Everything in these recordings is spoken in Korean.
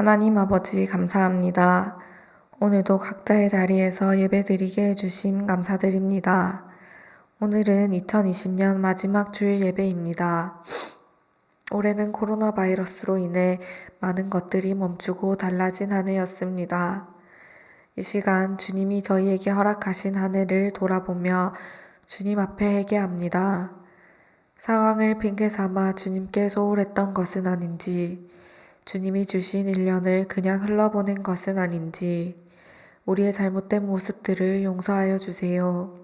하나님 아버지 감사합니다. 오늘도 각자의 자리에서 예배드리게 해주심 감사드립니다. 오늘은 2020년 마지막 주일 예배입니다. 올해는 코로나 바이러스로 인해 많은 것들이 멈추고 달라진 한 해였습니다. 이 시간 주님이 저희에게 허락하신 한 해를 돌아보며 주님 앞에 회개합니다. 상황을 핑계 삼아 주님께 소홀했던 것은 아닌지, 주님이 주신 1년을 그냥 흘러보낸 것은 아닌지 우리의 잘못된 모습들을 용서하여 주세요.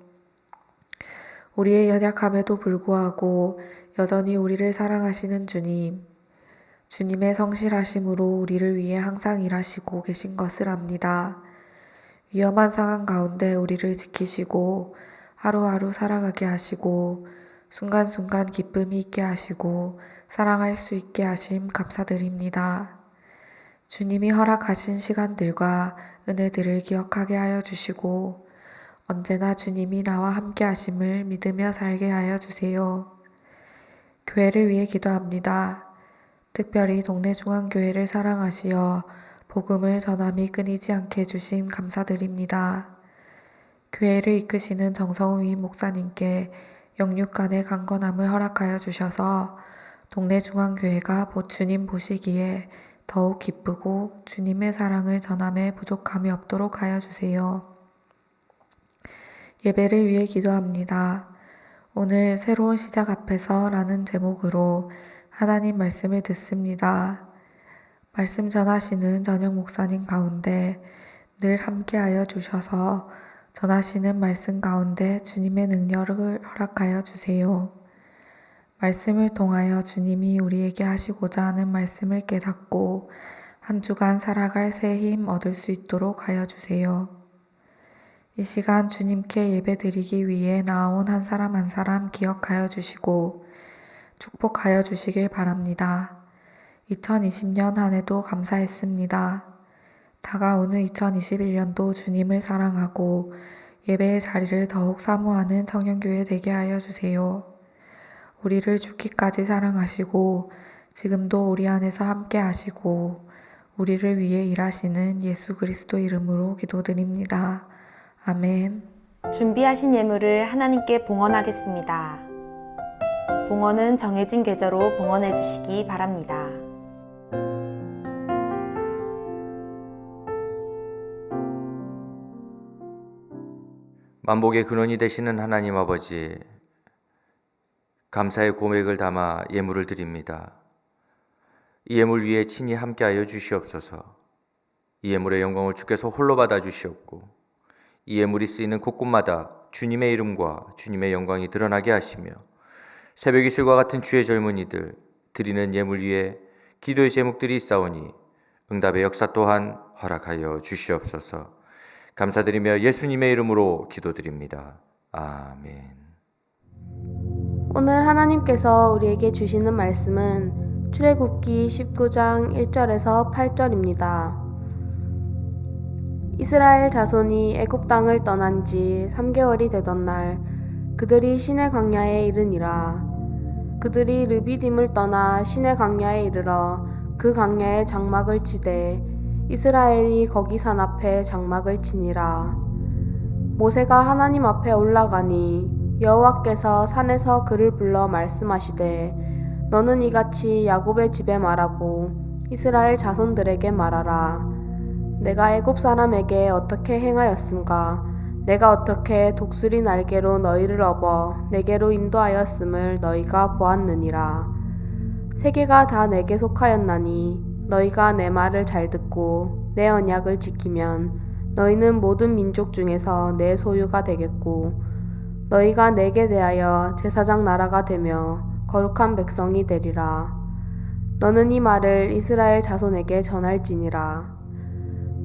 우리의 연약함에도 불구하고 여전히 우리를 사랑하시는 주님, 주님의 성실하심으로 우리를 위해 항상 일하시고 계신 것을 압니다. 위험한 상황 가운데 우리를 지키시고 하루하루 살아가게 하시고 순간순간 기쁨이 있게 하시고 사랑할 수 있게 하심 감사드립니다. 주님이 허락하신 시간들과 은혜들을 기억하게 하여 주시고 언제나 주님이 나와 함께 하심을 믿으며 살게 하여 주세요. 교회를 위해 기도합니다. 특별히 동네 중앙교회를 사랑하시어 복음을 전함이 끊이지 않게 해주심 감사드립니다. 교회를 이끄시는 정성우 위 목사님께 영육간의 강건함을 허락하여 주셔서 동네 중앙교회가 주님 보시기에 더욱 기쁘고 주님의 사랑을 전함에 부족함이 없도록 하여 주세요. 예배를 위해 기도합니다. 오늘 새로운 시작 앞에서 라는 제목으로 하나님 말씀을 듣습니다. 말씀 전하시는 전영 목사님 가운데 늘 함께하여 주셔서 전하시는 말씀 가운데 주님의 능력을 허락하여 주세요. 말씀을 통하여 주님이 우리에게 하시고자 하는 말씀을 깨닫고 한 주간 살아갈 새 힘 얻을 수 있도록 하여 주세요. 이 시간 주님께 예배드리기 위해 나아온 한 사람 기억하여 주시고 축복하여 주시길 바랍니다. 2020년 한 해도 감사했습니다. 다가오는 2021년도 주님을 사랑하고 예배의 자리를 더욱 사모하는 청년교회 되게 하여 주세요. 우리를 죽기까지 사랑하시고 지금도 우리 안에서 함께 하시고 우리를 위해 일하시는 예수 그리스도 이름으로 기도드립니다. 아멘. 준비하신 예물을 하나님께 봉헌하겠습니다. 봉헌은 정해진 계좌로 봉헌해 주시기 바랍니다. 만복의 근원이 되시는 하나님 아버지, 감사의 고백을 담아 예물을 드립니다. 이 예물 위에 친히 함께하여 주시옵소서. 이 예물의 영광을 주께서 홀로 받아 주시옵고 이 예물이 쓰이는 곳곳마다 주님의 이름과 주님의 영광이 드러나게 하시며 새벽 이슬과 같은 주의 젊은이들 드리는 예물 위에 기도의 제목들이 있사오니 응답의 역사 또한 허락하여 주시옵소서. 감사드리며 예수님의 이름으로 기도드립니다. 아멘. 오늘 하나님께서 우리에게 주시는 말씀은 출애굽기 19장 1절에서 8절입니다. 이스라엘 자손이 애굽 땅을 떠난 지 3개월이 되던 날 그들이 시내 광야에 이르니라. 그들이 르비딤을 떠나 시내 광야에 이르러 그 광야에 장막을 치되 이스라엘이 거기 산 앞에 장막을 치니라. 모세가 하나님 앞에 올라가니 여호와께서 산에서 그를 불러 말씀하시되 너는 이같이 야곱의 집에 말하고 이스라엘 자손들에게 말하라. 내가 애굽 사람에게 어떻게 행하였음까? 내가 어떻게 독수리 날개로 너희를 업어 내게로 인도하였음을 너희가 보았느니라. 세계가 다 내게 속하였나니 너희가 내 말을 잘 듣고 내 언약을 지키면 너희는 모든 민족 중에서 내 소유가 되겠고 너희가 내게 대하여 제사장 나라가 되며 거룩한 백성이 되리라. 너는 이 말을 이스라엘 자손에게 전할지니라.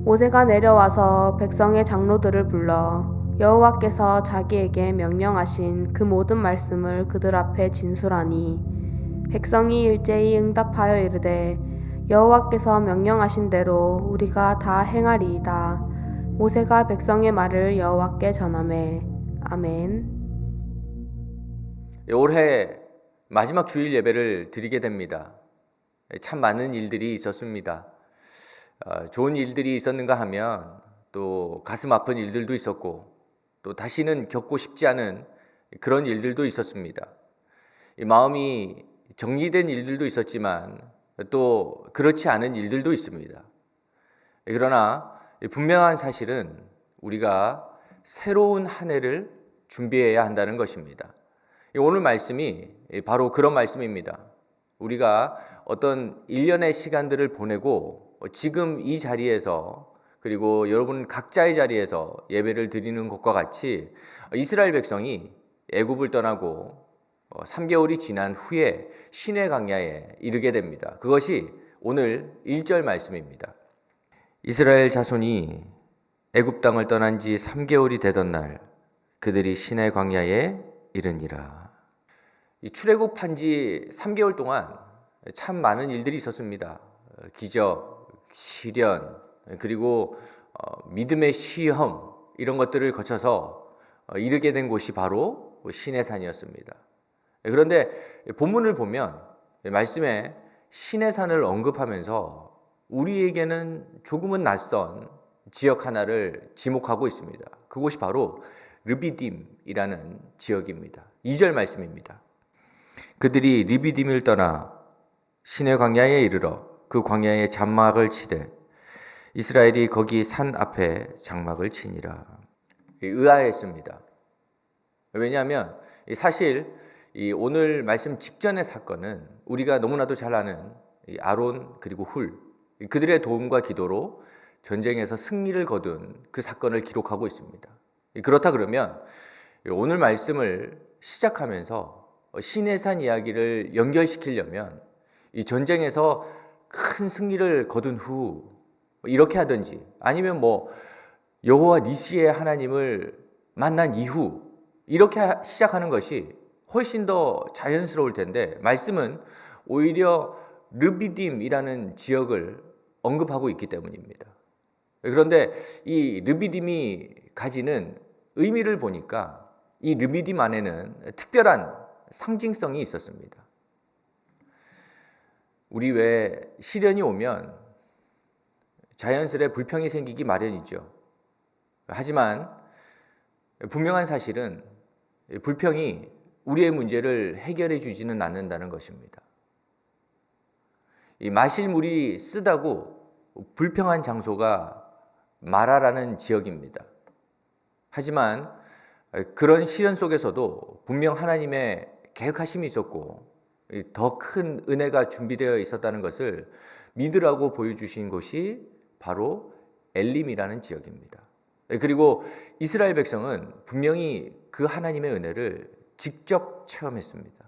모세가 내려와서 백성의 장로들을 불러 여호와께서 자기에게 명령하신 그 모든 말씀을 그들 앞에 진술하니 백성이 일제히 응답하여 이르되 여호와께서 명령하신 대로 우리가 다 행하리이다. 모세가 백성의 말을 여호와께 전하매 아멘. 올해 마지막 주일 예배를 드리게 됩니다. 참 많은 일들이 있었습니다. 좋은 일들이 있었는가 하면 또 가슴 아픈 일들도 있었고 또 다시는 겪고 싶지 않은 그런 일들도 있었습니다. 이 마음이 정리된 일들도 있었지만 또 그렇지 않은 일들도 있습니다. 그러나 분명한 사실은 우리가 새로운 한 해를 준비해야 한다는 것입니다. 오늘 말씀이 바로 그런 말씀입니다. 우리가 어떤 일련의 시간들을 보내고 지금 이 자리에서 그리고 여러분 각자의 자리에서 예배를 드리는 것과 같이 이스라엘 백성이 애굽을 떠나고 3개월이 지난 후에 시내 광야에 이르게 됩니다. 그것이 오늘 1절 말씀입니다. 이스라엘 자손이 애굽 땅을 떠난 지 3개월이 되던 날 그들이 시내 광야에 이르니라. 이 출애굽한 지 3개월 동안 참 많은 일들이 있었습니다. 기적, 시련, 그리고 믿음의 시험 이런 것들을 거쳐서 이르게 된 곳이 바로 시내산이었습니다. 그런데 본문을 보면 말씀에 시내산을 언급하면서 우리에게는 조금은 낯선 지역 하나를 지목하고 있습니다. 그곳이 바로 르비딤이라는 지역입니다. 2절 말씀입니다. 그들이 르비딤을 떠나 시내 광야에 이르러 그 광야에 장막을 치되 이스라엘이 거기 산 앞에 장막을 치니라. 의아했습니다. 왜냐하면 사실 이 오늘 말씀 직전의 사건은 우리가 너무나도 잘 아는 아론 그리고 훌 그들의 도움과 기도로 전쟁에서 승리를 거둔 그 사건을 기록하고 있습니다. 그렇다 그러면 오늘 말씀을 시작하면서 시내산 이야기를 연결시키려면 이 전쟁에서 큰 승리를 거둔 후 이렇게 하든지 아니면 여호와 니시의 하나님을 만난 이후 이렇게 시작하는 것이 훨씬 더 자연스러울 텐데 말씀은 오히려 르비딤이라는 지역을 언급하고 있기 때문입니다. 그런데 이 르비딤이 가지는 의미를 보니까 이 르비딤 안에는 특별한 상징성이 있었습니다. 우리 왜 시련이 오면 자연스레 불평이 생기기 마련이죠. 하지만 분명한 사실은 불평이 우리의 문제를 해결해 주지는 않는다는 것입니다. 이 마실 물이 쓰다고 불평한 장소가 마라라는 지역입니다. 하지만 그런 시련 속에서도 분명 하나님의 계획하심이 있었고 더 큰 은혜가 준비되어 있었다는 것을 믿으라고 보여주신 곳이 바로 엘림이라는 지역입니다. 그리고 이스라엘 백성은 분명히 그 하나님의 은혜를 직접 체험했습니다.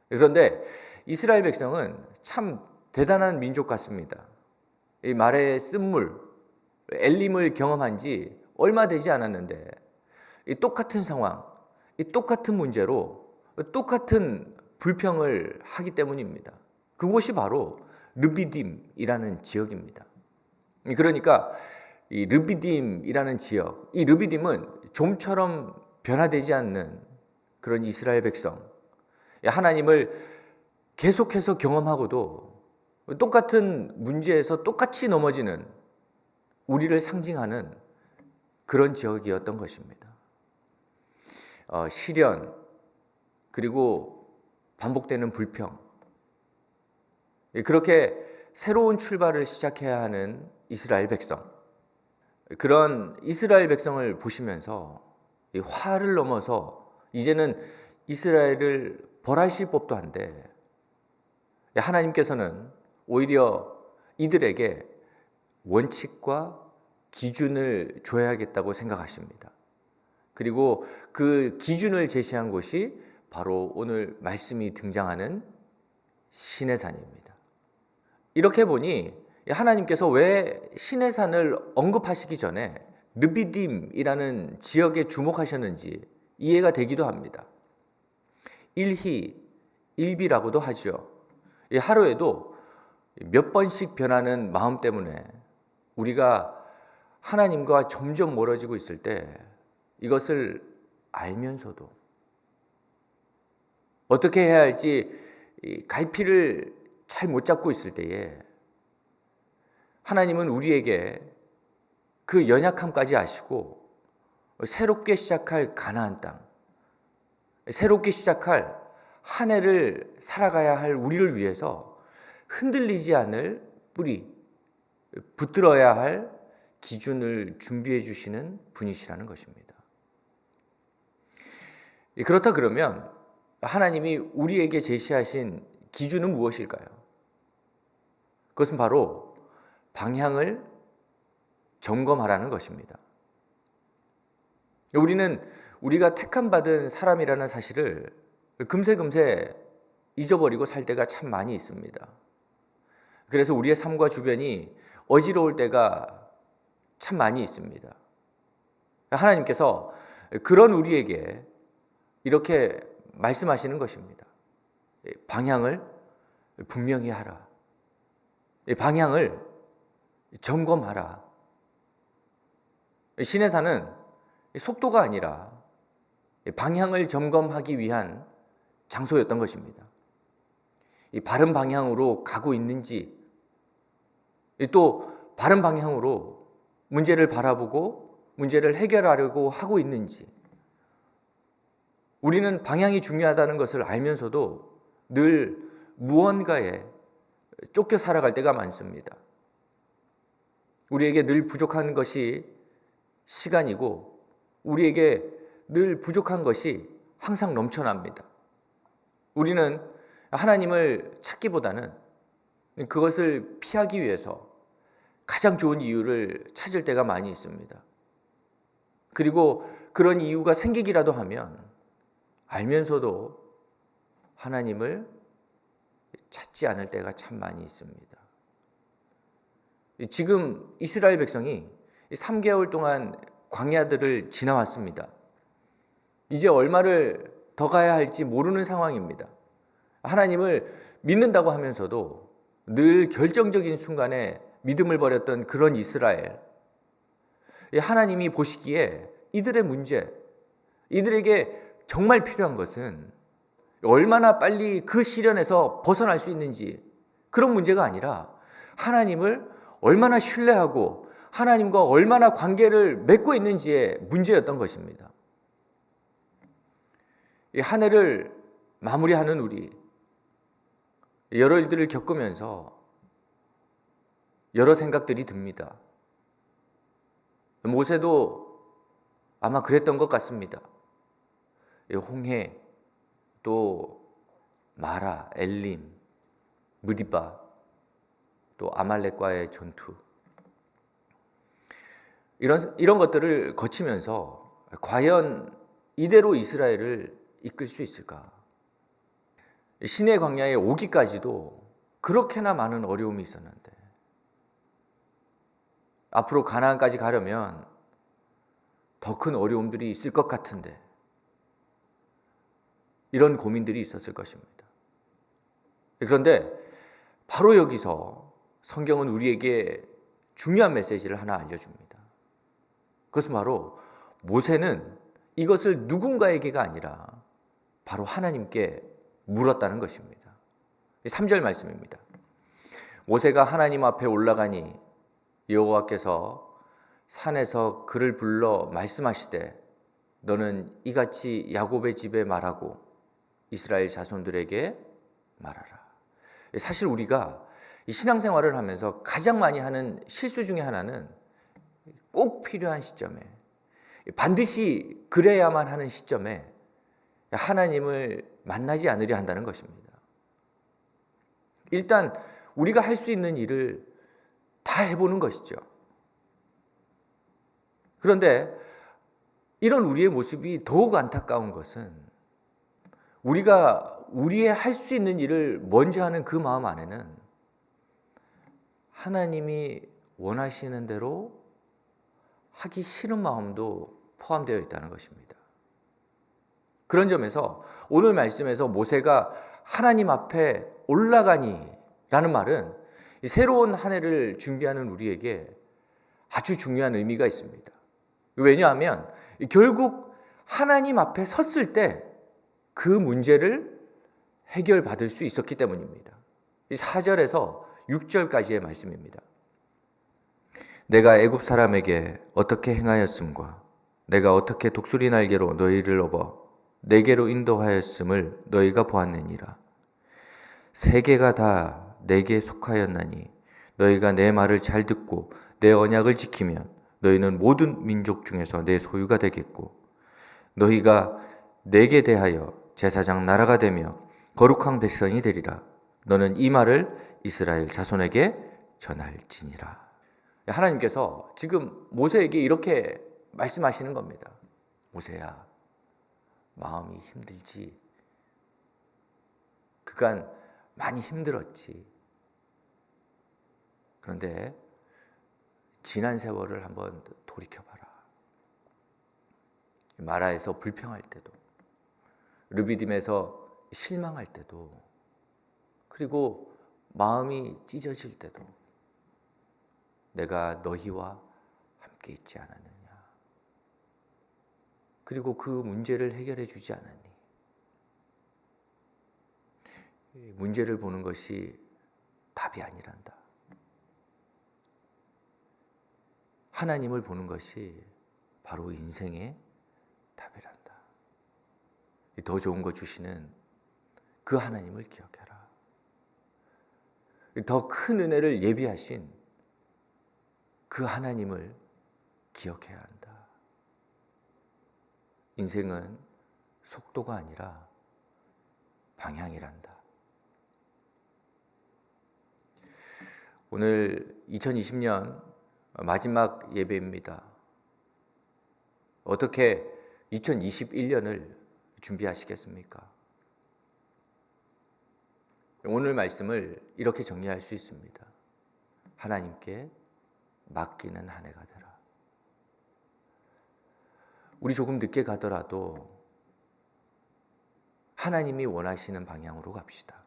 그런데 이스라엘 백성은 참 대단한 민족 같습니다. 이 말의 쓴물, 엘림을 경험한 지 얼마 되지 않았는데 이 똑같은 상황, 이 똑같은 문제로 똑같은 불평을 하기 때문입니다. 그곳이 바로 르비딤이라는 지역입니다. 그러니까 이 르비딤이라는 지역, 이 르비딤은 좀처럼 변화되지 않는 그런 이스라엘 백성, 하나님을 계속해서 경험하고도 똑같은 문제에서 똑같이 넘어지는 우리를 상징하는 그런 지역이었던 것입니다. 시련 그리고 반복되는 불평, 그렇게 새로운 출발을 시작해야 하는 이스라엘 백성, 그런 이스라엘 백성을 보시면서 화를 넘어서 이제는 이스라엘을 벌하실 법도 한데 하나님께서는 오히려 이들에게 원칙과 기준을 줘야겠다고 생각하십니다. 그리고 그 기준을 제시한 곳이 바로 오늘 말씀이 등장하는 시내산입니다. 이렇게 보니 하나님께서 왜 시내산을 언급하시기 전에 르비딤이라는 지역에 주목하셨는지 이해가 되기도 합니다. 일희, 일비라고도 하죠. 하루에도 몇 번씩 변하는 마음 때문에 우리가 하나님과 점점 멀어지고 있을 때 이것을 알면서도 어떻게 해야 할지 갈피를 잘 못 잡고 있을 때에 하나님은 우리에게 그 연약함까지 아시고 새롭게 시작할 가나안 땅, 새롭게 시작할 한 해를 살아가야 할 우리를 위해서 흔들리지 않을 뿌리, 붙들어야 할 기준을 준비해 주시는 분이시라는 것입니다. 그렇다 그러면 하나님이 우리에게 제시하신 기준은 무엇일까요? 그것은 바로 방향을 점검하라는 것입니다. 우리는 우리가 택함받은 사람이라는 사실을 금세 잊어버리고 살 때가 참 많이 있습니다. 그래서 우리의 삶과 주변이 어지러울 때가 참 많이 있습니다. 하나님께서 그런 우리에게 이렇게 말씀하시는 것입니다. 방향을 분명히 하라. 방향을 점검하라. 시내산은 속도가 아니라 방향을 점검하기 위한 장소였던 것입니다. 이 바른 방향으로 가고 있는지, 또 바른 방향으로 문제를 바라보고 문제를 해결하려고 하고 있는지, 우리는 방향이 중요하다는 것을 알면서도 늘 무언가에 쫓겨 살아갈 때가 많습니다. 우리에게 늘 부족한 것이 시간이고 우리에게 늘 부족한 것이 항상 넘쳐납니다. 우리는 하나님을 찾기보다는 그것을 피하기 위해서 가장 좋은 이유를 찾을 때가 많이 있습니다. 그리고 그런 이유가 생기기라도 하면 알면서도 하나님을 찾지 않을 때가 참 많이 있습니다. 지금 이스라엘 백성이 3개월 동안 광야들을 지나왔습니다. 이제 얼마를 더 가야 할지 모르는 상황입니다. 하나님을 믿는다고 하면서도 늘 결정적인 순간에 믿음을 버렸던 그런 이스라엘. 하나님이 보시기에 이들의 문제, 이들에게 정말 필요한 것은 얼마나 빨리 그 시련에서 벗어날 수 있는지, 그런 문제가 아니라 하나님을 얼마나 신뢰하고 하나님과 얼마나 관계를 맺고 있는지의 문제였던 것입니다. 이 한 해를 마무리하는 우리, 여러 일들을 겪으면서 여러 생각들이 듭니다. 모세도 아마 그랬던 것 같습니다. 홍해, 또 마라, 엘림, 느리바, 또 아말렉과의 전투, 이런 것들을 거치면서 과연 이대로 이스라엘을 이끌 수 있을까? 시내 광야에 오기까지도 그렇게나 많은 어려움이 있었는데 앞으로 가나안까지 가려면 더 큰 어려움들이 있을 것 같은데 이런 고민들이 있었을 것입니다. 그런데 바로 여기서 성경은 우리에게 중요한 메시지를 하나 알려줍니다. 그것은 바로 모세는 이것을 누군가에게가 아니라 바로 하나님께 물었다는 것입니다. 3절 말씀입니다. 모세가 하나님 앞에 올라가니 여호와께서 산에서 그를 불러 말씀하시되 너는 이같이 야곱의 집에 말하고 이스라엘 자손들에게 말하라. 사실 우리가 이 신앙생활을 하면서 가장 많이 하는 실수 중에 하나는 꼭 필요한 시점에, 반드시 그래야만 하는 시점에 하나님을 만나지 않으려 한다는 것입니다. 일단 우리가 할 수 있는 일을 다 해보는 것이죠. 그런데 이런 우리의 모습이 더욱 안타까운 것은 우리가 우리의 할 수 있는 일을 먼저 하는 그 마음 안에는 하나님이 원하시는 대로 하기 싫은 마음도 포함되어 있다는 것입니다. 그런 점에서 오늘 말씀에서 모세가 하나님 앞에 올라가니 라는 말은 새로운 한 해를 준비하는 우리에게 아주 중요한 의미가 있습니다. 왜냐하면 결국 하나님 앞에 섰을 때 그 문제를 해결받을 수 있었기 때문입니다. 4절에서 6절까지의 말씀입니다. 내가 애굽 사람에게 어떻게 행하였음과 내가 어떻게 독수리 날개로 너희를 업어 내게로 인도하였음을 너희가 보았느니라. 세계가 다 내게 속하였나니 너희가 내 말을 잘 듣고 내 언약을 지키면 너희는 모든 민족 중에서 내 소유가 되겠고 너희가 내게 대하여 제사장 나라가 되며 거룩한 백성이 되리라. 너는 이 말을 이스라엘 자손에게 전할지니라. 하나님께서 지금 모세에게 이렇게 말씀하시는 겁니다. 모세야, 마음이 힘들지. 그간 많이 힘들었지. 그런데 지난 세월을 한번 돌이켜봐라. 마라에서 불평할 때도, 르비딤에서 실망할 때도, 그리고 마음이 찢어질 때도 내가 너희와 함께 있지 않았느냐. 그리고 그 문제를 해결해 주지 않았니. 문제를 보는 것이 답이 아니란다. 하나님을 보는 것이 바로 인생의 답이란다. 더 좋은 거 주시는 그 하나님을 기억해라. 더 큰 은혜를 예비하신 그 하나님을 기억해야 한다. 인생은 속도가 아니라 방향이란다. 오늘 2020년 마지막 예배입니다. 어떻게 2021년을 준비하시겠습니까? 오늘 말씀을 이렇게 정리할 수 있습니다. 하나님께 맡기는 한 해가 되라. 우리 조금 늦게 가더라도 하나님이 원하시는 방향으로 갑시다.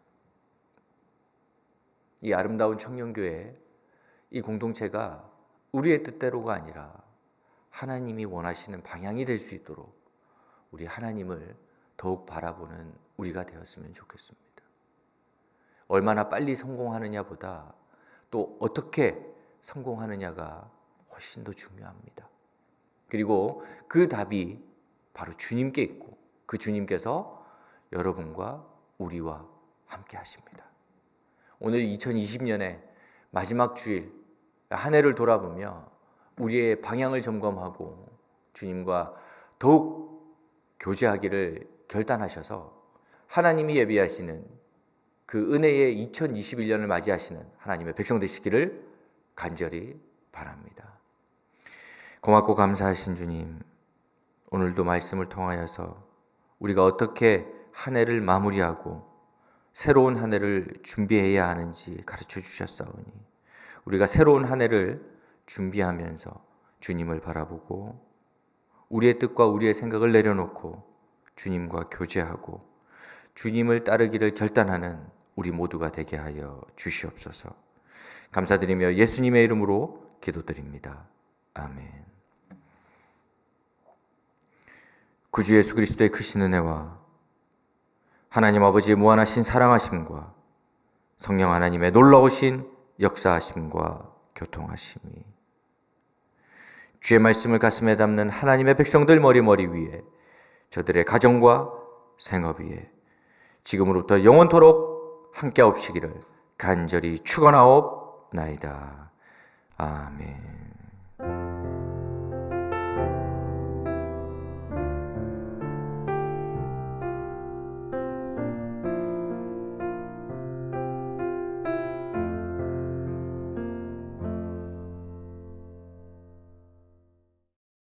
이 아름다운 청년교회, 이 공동체가 우리의 뜻대로가 아니라 하나님이 원하시는 방향이 될 수 있도록 우리 하나님을 더욱 바라보는 우리가 되었으면 좋겠습니다. 얼마나 빨리 성공하느냐보다 또 어떻게 성공하느냐가 훨씬 더 중요합니다. 그리고 그 답이 바로 주님께 있고 그 주님께서 여러분과 우리와 함께 하십니다. 오늘 2020년의 마지막 주일 한 해를 돌아보며 우리의 방향을 점검하고 주님과 더욱 교제하기를 결단하셔서 하나님이 예비하시는 그 은혜의 2021년을 맞이하시는 하나님의 백성 되시기를 간절히 바랍니다. 고맙고 감사하신 주님, 오늘도 말씀을 통하여서 우리가 어떻게 한 해를 마무리하고 새로운 한 해를 준비해야 하는지 가르쳐 주셨사오니 우리가 새로운 한 해를 준비하면서 주님을 바라보고 우리의 뜻과 우리의 생각을 내려놓고 주님과 교제하고 주님을 따르기를 결단하는 우리 모두가 되게 하여 주시옵소서. 감사드리며 예수님의 이름으로 기도드립니다. 아멘. 구주 예수 그리스도의 크신 은혜와 하나님 아버지의 무한하신 사랑하심과 성령 하나님의 놀라우신 역사하심과 교통하심이 주의 말씀을 가슴에 담는 하나님의 백성들 머리 위에 저들의 가정과 생업 위에 지금으로부터 영원토록 함께 없시기를 간절히 축원하옵나이다. 아멘.